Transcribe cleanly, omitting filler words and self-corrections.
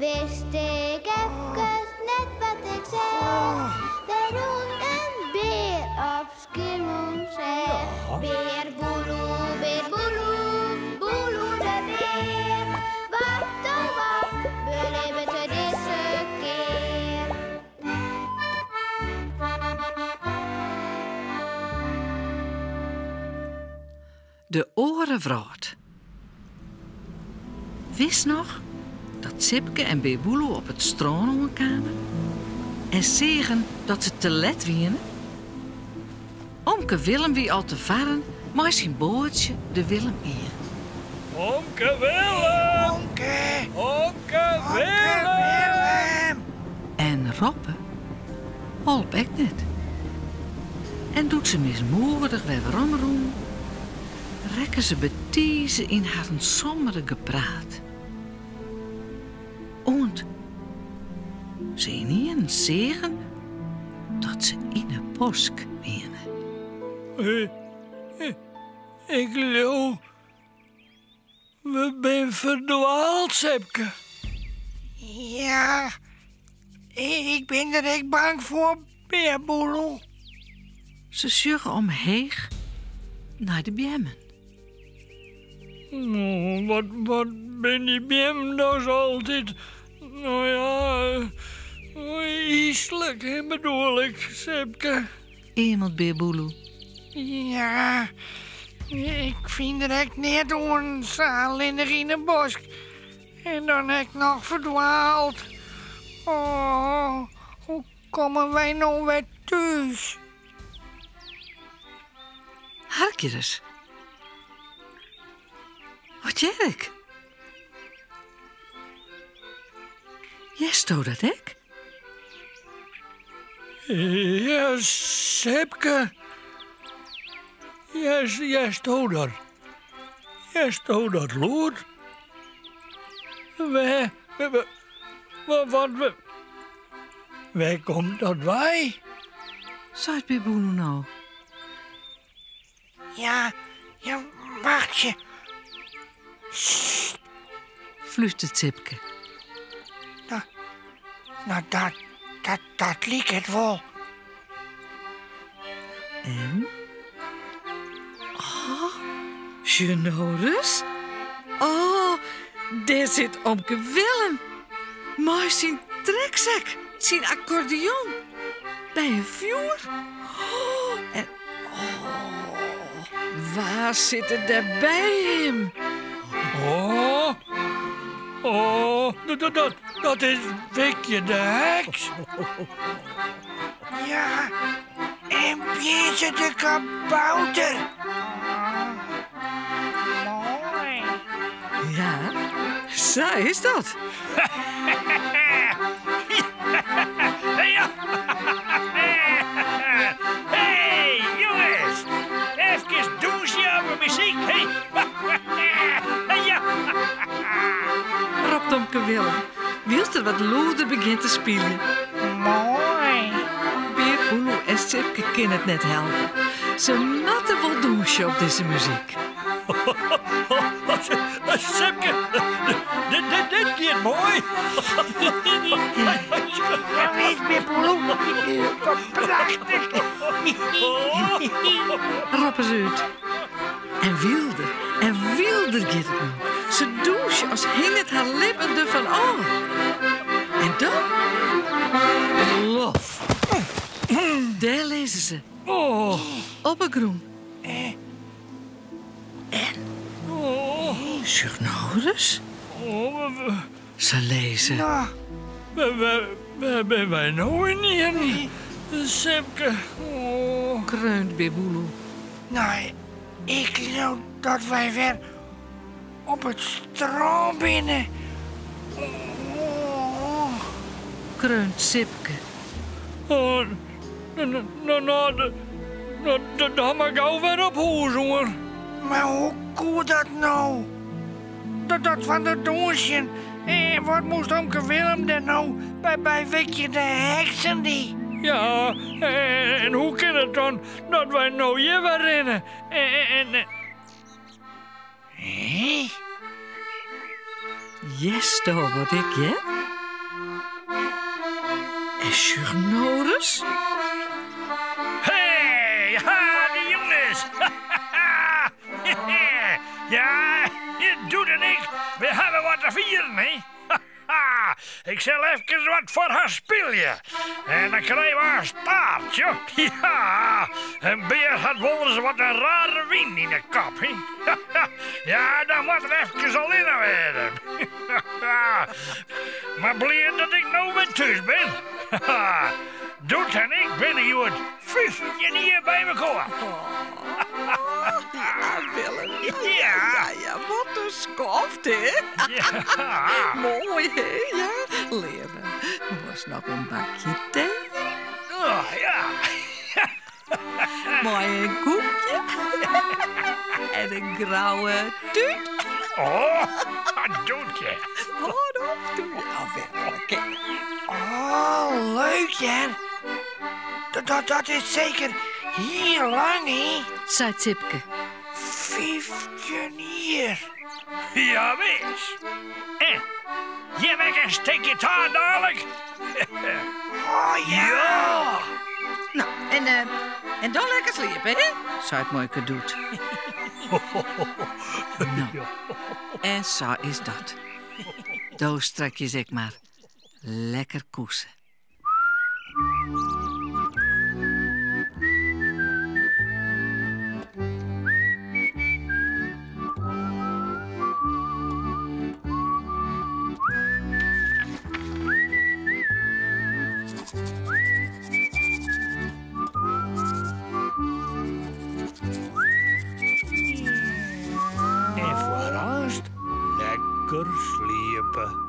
Wist ik even net wat ik zei. Er woont een beer op Schiermonnikoog. Beer Boeloe, Boeloe de beer. Wat oh wat, beleven we deze keer. De orenvraat. Wist nog dat Sipke en Beer Boeloe op het strand kwamen en zeggen dat ze te let wienen? Omke Willem wie al te varen, maar zijn bootje de Willem in. Omke Willem! Omke Willem! En Roppe holp ik net. En doet ze mismoedig weer omroen, rekken ze betiezen in haar sombere gepraat. En ze in zeggen dat ze in een bosk wienen. Ik geloof, we zijn verdwaald, Sepke. Ja, ik ben er echt bang voor, Beer Boeloe. Ze sjuggen omheen naar de bjemmen. Oh, wat ben die bjem nou zo altijd? Nou ja, iselijk bedoel ik, Sepke. Iemand Beer Boeloe. Ja, ik vind er echt net een zaal in de bosk. En dan heb ik nog verdwaald. Oh, hoe komen wij nou weer thuis? Harkje dus. Wat jerk. Jij stoot dat ik? Ja, Sepke. Jij stoot dat. Jij stoot dat, Loert. Waar komt dat wij? Zei Beer Boeloe nou? Ja, wacht je. Fluistert Sipke. Nou, dat liep het wel. En? Oh, Genodes? Oh, daar zit Omke Willem. Maar zijn trekzak, zijn accordeon. Bij een vuur. Oh, en waar zit het daar bij hem? Dat is Wikje de heks. Ja, en Pietje de kabouter. Mooi. Ja, zo is dat. Ja. Hey, jongens. Even douchen op muziek. Hey. Ja. Roept Omke Willem. Wielst er wat loeder begint te spelen. Mooi. Beer Boeloe en Sipke kunnen het net helpen. Ze natten wel douchen op deze muziek. Sepke, dit keer mooi. Ja, weet Beer Boeloe. Wat prachtig. Roppen ze uit. En wilder gaat het nu. Ze douchen als hing het haar lippen ervan af. En dan? Lof. Daar lezen ze. Oh. Op een groen. Oh. Genodes? Ze lezen. Nou, Waar ben wij nou in? Sepke. Oh. Kreunt Beer Boeloe. nou, ik geloof dat wij weer op het strand binnen. Oh. Kreunt Sipke. Oh. Dan mag ik gauw weer op huis, hoor. Maar hoe kon dat nou? Dat van de douchen. En wat moest Omke Willem er nou bij Wikje de heksen die? Ja, en hoe kan het dan dat wij nou hier weer rennen? Hé? Yes, toch wat ik, hè? En Sjugnorus? Hey, ja, de jongens. Ja, je doet en ik, we hebben wat te vieren, hè? Ik zal even wat voor haar spelen. En dan krijgen we een staartje. Ja, en Beer had wel eens wat een rare wien in de kop, hè? Ja, dan moet er even al in werden. Maar blij dat ik nou weer thuis ben. Doet en ik ben hier het 15 hier bij elkaar. Ja, Willem. Ja. Ja, wat een skoft, hè? Ja. Mooi, hè? Ja, leren. Was nog een bakje thee. Oh, ja. Mooi een koekje. En een grauwe tuut. Oh, wat doet je? Hoor op, doe je afwerken. Oh, leuk, Jan. Dat is zeker heel lang, hè? Zei Tsipke. 15 jaar. Ja, wees. En, je maakt een stukje taart dadelijk. Oh, ja. Nou, en dan lekker sliepen, hè? Zei het mooi doet. Nou, en zo is dat. Doos strakjes ik maar. Lekker koesen. En voor rust, lekker sliepen.